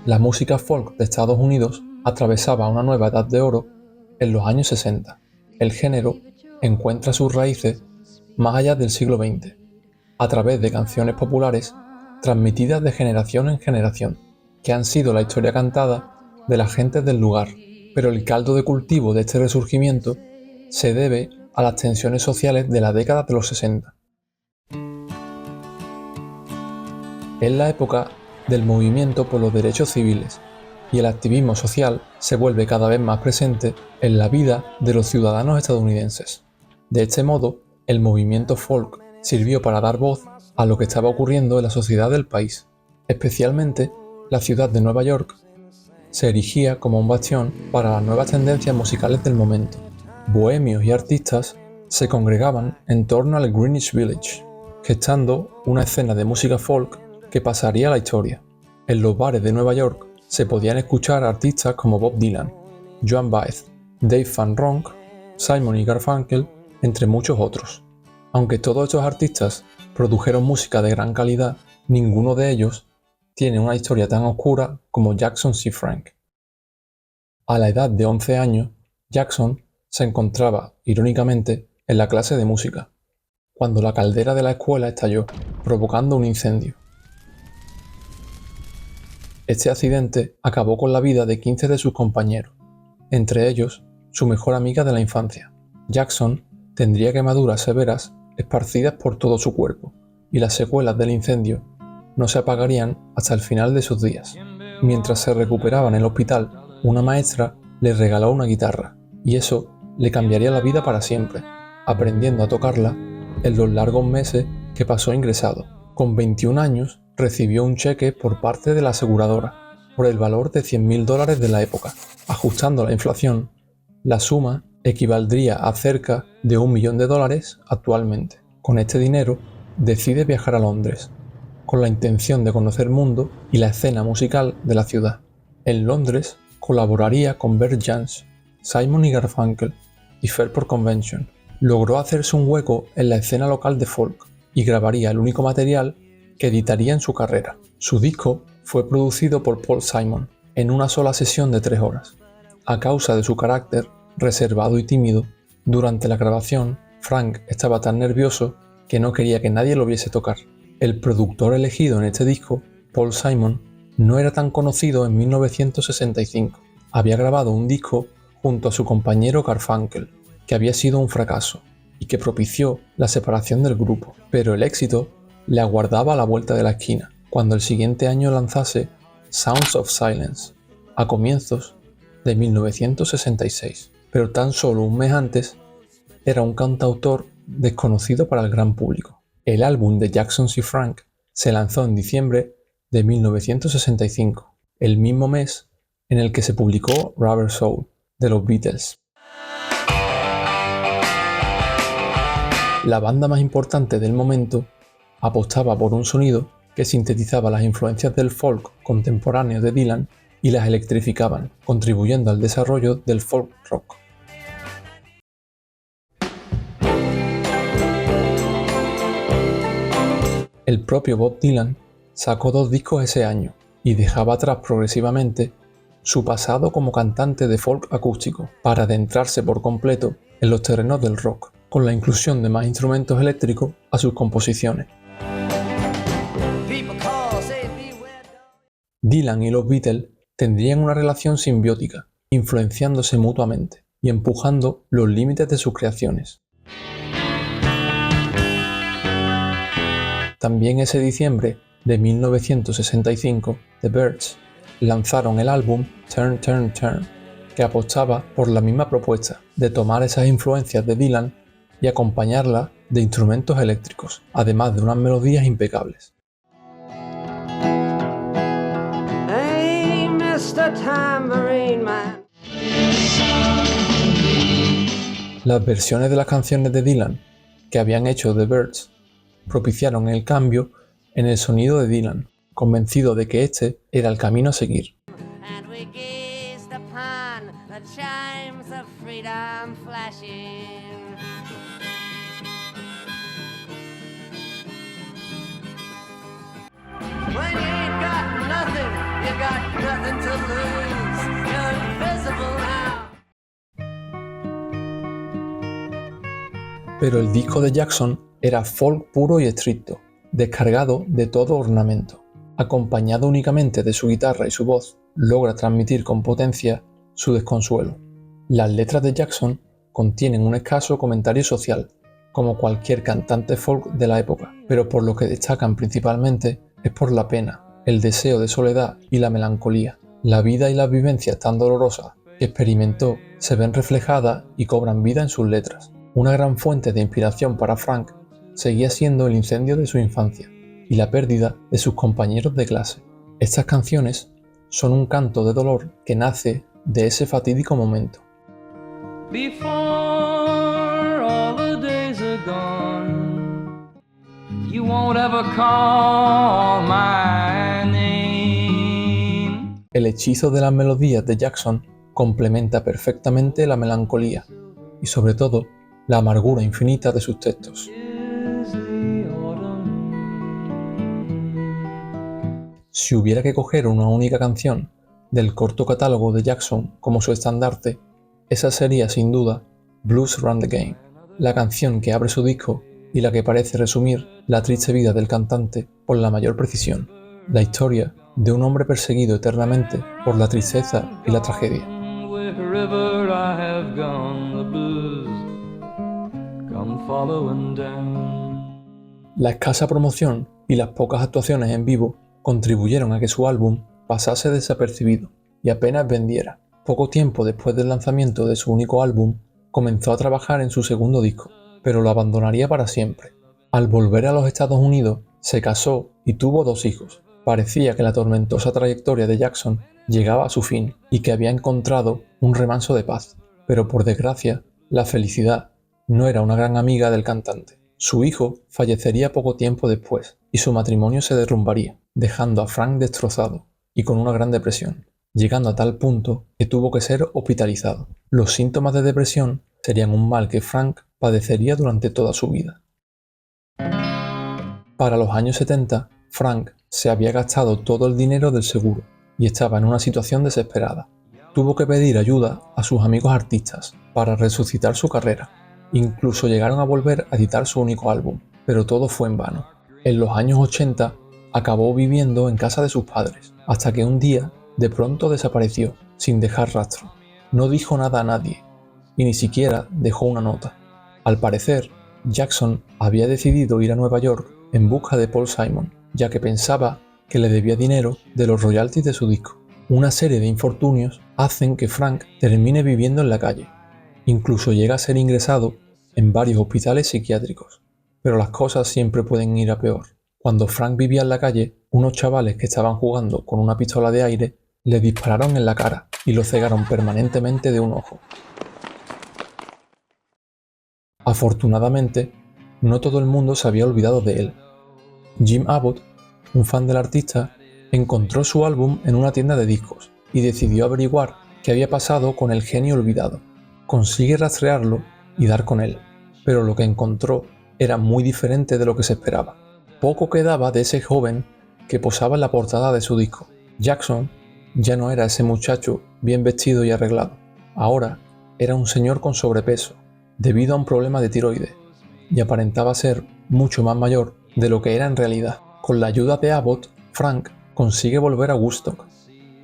La música folk de Estados Unidos atravesaba una nueva edad de oro en los años 60. El género encuentra sus raíces más allá del siglo XX, a través de canciones populares transmitidas de generación en generación, que han sido la historia cantada de las gentes del lugar. Pero el caldo de cultivo de este resurgimiento se debe a las tensiones sociales de la década de los 60. Es la época del movimiento por los derechos civiles, y el activismo social se vuelve cada vez más presente en la vida de los ciudadanos estadounidenses. De este modo, el movimiento folk sirvió para dar voz a lo que estaba ocurriendo en la sociedad del país. Especialmente, la ciudad de Nueva York se erigía como un bastión para las nuevas tendencias musicales del momento. Bohemios y artistas se congregaban en torno al Greenwich Village, gestando una escena de música folk que pasaría a la historia. En los bares de Nueva York se podían escuchar a artistas como Bob Dylan, Joan Baez, Dave Van Ronk, Simon y Garfunkel, entre muchos otros. Aunque todos estos artistas produjeron música de gran calidad, ninguno de ellos tiene una historia tan oscura como Jackson C. Frank. A la edad de 11 años, Jackson se encontraba, irónicamente, en la clase de música, cuando la caldera de la escuela estalló, provocando un incendio. Este accidente acabó con la vida de 15 de sus compañeros, entre ellos su mejor amiga de la infancia. Jackson tendría quemaduras severas esparcidas por todo su cuerpo, y las secuelas del incendio no se apagarían hasta el final de sus días. Mientras se recuperaba en el hospital, una maestra le regaló una guitarra, y eso le cambiaría la vida para siempre, aprendiendo a tocarla en los largos meses que pasó ingresado. Con 21 años, recibió un cheque por parte de la aseguradora por el valor de $100,000 de la época. Ajustando la inflación, la suma equivaldría a cerca de $1 millón actualmente. Con este dinero, decide viajar a Londres, con la intención de conocer el mundo y la escena musical de la ciudad. En Londres, colaboraría con Bert Jansch, Simon y Garfunkel y Fairport Convention. Logró hacerse un hueco en la escena local de folk y grabaría el único material que editaría en su carrera. Su disco fue producido por Paul Simon en una sola sesión de 3 horas. A causa de su carácter reservado y tímido, durante la grabación, Frank estaba tan nervioso que no quería que nadie lo viese tocar. El productor elegido en este disco, Paul Simon, no era tan conocido en 1965. Había grabado un disco junto a su compañero Garfunkel, que había sido un fracaso y que propició la separación del grupo, pero el éxito le aguardaba a la vuelta de la esquina, cuando el siguiente año lanzase Sounds of Silence, a comienzos de 1966. Pero tan solo un mes antes, era un cantautor desconocido para el gran público. El álbum de Jackson C. Frank se lanzó en diciembre de 1965, el mismo mes en el que se publicó Rubber Soul, de los Beatles. La banda más importante del momento apostaba por un sonido que sintetizaba las influencias del folk contemporáneo de Dylan y las electrificaban, contribuyendo al desarrollo del folk rock. El propio Bob Dylan sacó 2 discos ese año y dejaba atrás progresivamente su pasado como cantante de folk acústico para adentrarse por completo en los terrenos del rock, con la inclusión de más instrumentos eléctricos a sus composiciones. Dylan y los Beatles tendrían una relación simbiótica, influenciándose mutuamente y empujando los límites de sus creaciones. También ese diciembre de 1965, The Byrds lanzaron el álbum Turn, Turn, Turn, que apostaba por la misma propuesta de tomar esas influencias de Dylan y acompañarlas de instrumentos eléctricos, además de unas melodías impecables. Hey, Mr. Tambourine Man. Las versiones de las canciones de Dylan que habían hecho The Byrds propiciaron el cambio en el sonido de Dylan, convencido de que este era el camino a seguir. Pero el disco de Jackson era folk puro y estricto, descargado de todo ornamento. Acompañado únicamente de su guitarra y su voz, logra transmitir con potencia su desconsuelo. Las letras de Jackson contienen un escaso comentario social, como cualquier cantante folk de la época, pero por lo que destacan principalmente es por la pena, el deseo de soledad y la melancolía. La vida y las vivencias tan dolorosas que experimentó se ven reflejadas y cobran vida en sus letras. Una gran fuente de inspiración para Frank seguía siendo el incendio de su infancia y la pérdida de sus compañeros de clase. Estas canciones son un canto de dolor que nace de ese fatídico momento. Before all the days are gone, you won't ever call my name. El hechizo de las melodías de Jackson complementa perfectamente la melancolía y sobre todo la amargura infinita de sus textos. Si hubiera que coger una única canción del corto catálogo de Jackson como su estandarte, esa sería sin duda Blues Run the Game, la canción que abre su disco y la que parece resumir la triste vida del cantante con la mayor precisión, la historia de un hombre perseguido eternamente por la tristeza y la tragedia. La escasa promoción y las pocas actuaciones en vivo contribuyeron a que su álbum pasase desapercibido y apenas vendiera. Poco tiempo después del lanzamiento de su único álbum, comenzó a trabajar en su segundo disco, pero lo abandonaría para siempre. Al volver a los Estados Unidos, se casó y tuvo 2 hijos. Parecía que la tormentosa trayectoria de Jackson llegaba a su fin y que había encontrado un remanso de paz. Pero por desgracia, la felicidad no era una gran amiga del cantante. Su hijo fallecería poco tiempo después y su matrimonio se derrumbaría, dejando a Frank destrozado y con una gran depresión, llegando a tal punto que tuvo que ser hospitalizado. Los síntomas de depresión serían un mal que Frank padecería durante toda su vida. Para los años 70, Frank se había gastado todo el dinero del seguro y estaba en una situación desesperada. Tuvo que pedir ayuda a sus amigos artistas para resucitar su carrera. Incluso llegaron a volver a editar su único álbum, pero todo fue en vano. En los años 80 acabó viviendo en casa de sus padres, hasta que un día de pronto desapareció, sin dejar rastro. No dijo nada a nadie, y ni siquiera dejó una nota. Al parecer, Jackson había decidido ir a Nueva York en busca de Paul Simon, ya que pensaba que le debía dinero de los royalties de su disco. Una serie de infortunios hacen que Frank termine viviendo en la calle. Incluso llega a ser ingresado en varios hospitales psiquiátricos. Pero las cosas siempre pueden ir a peor. Cuando Frank vivía en la calle, unos chavales que estaban jugando con una pistola de aire le dispararon en la cara y lo cegaron permanentemente de un ojo. Afortunadamente, no todo el mundo se había olvidado de él. Jim Abbott, un fan del artista, encontró su álbum en una tienda de discos y decidió averiguar qué había pasado con el genio olvidado. Consigue rastrearlo y dar con él, pero lo que encontró era muy diferente de lo que se esperaba. Poco quedaba de ese joven que posaba en la portada de su disco. Jackson ya no era ese muchacho bien vestido y arreglado. Ahora era un señor con sobrepeso, debido a un problema de tiroides, y aparentaba ser mucho más mayor de lo que era en realidad. Con la ayuda de Abbott, Frank consigue volver a Woodstock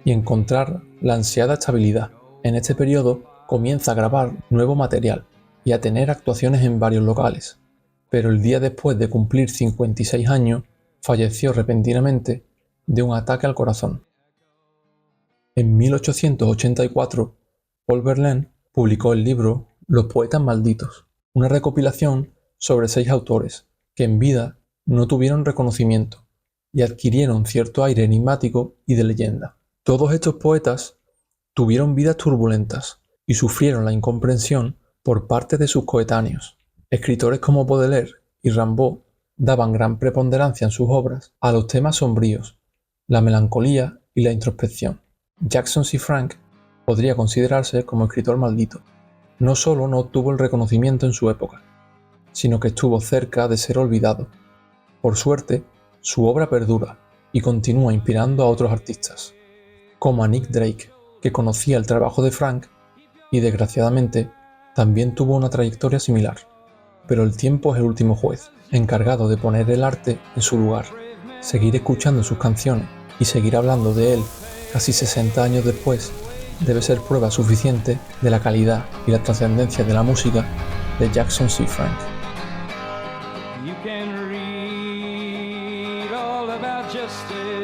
y encontrar la ansiada estabilidad. En este periodo comienza a grabar nuevo material y a tener actuaciones en varios locales, pero el día después de cumplir 56 años, falleció repentinamente de un ataque al corazón. En 1884, Paul Verlaine publicó el libro Los poetas malditos, una recopilación sobre 6 autores que en vida no tuvieron reconocimiento y adquirieron cierto aire enigmático y de leyenda. Todos estos poetas tuvieron vidas turbulentas y sufrieron la incomprensión por parte de sus coetáneos. Escritores como Baudelaire y Rimbaud daban gran preponderancia en sus obras a los temas sombríos, la melancolía y la introspección. Jackson C. Frank podría considerarse como escritor maldito. No solo no obtuvo el reconocimiento en su época, sino que estuvo cerca de ser olvidado. Por suerte, su obra perdura y continúa inspirando a otros artistas. como a Nick Drake, que conocía el trabajo de Frank y desgraciadamente también tuvo una trayectoria similar. Pero el tiempo es el último juez, encargado de poner el arte en su lugar. Seguir escuchando sus canciones y seguir hablando de él casi 60 años después debe ser prueba suficiente de la calidad y la trascendencia de la música de Jackson C. Frank. You can read all about justice